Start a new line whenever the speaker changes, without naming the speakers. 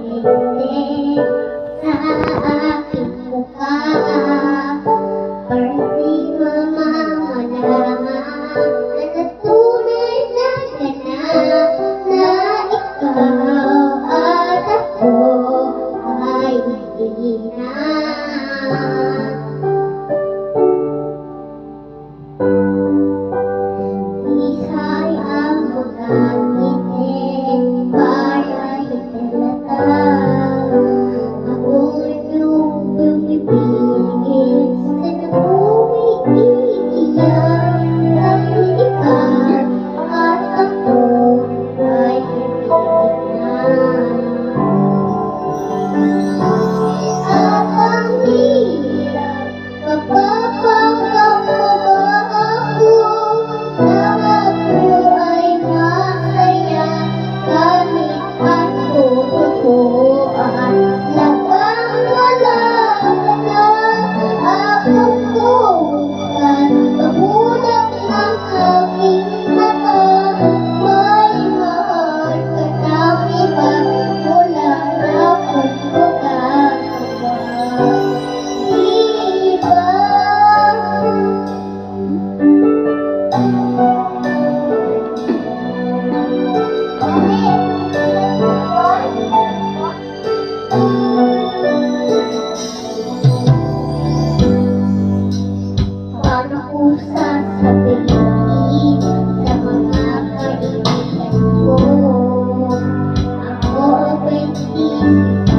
ngiti sa aking mukha para di mamamalaman na tunay na ganap na ikaw at ako ay hindi na. Isa'y ang mga ngiti para hitalata akong inyong bumibigit sa umiiyak dahil ikaw at ako ay hindi na. At ang hirap mapapanggap mo ba ako na ako ay masaya gamit ang tutukuan lagang wala ka na akong kuhan magulat ng aking mata may mahal ka ng iba wala na akong magagawa. Di ba? Paano ko sasabihin sa mga kaibigan ko ako ay hindi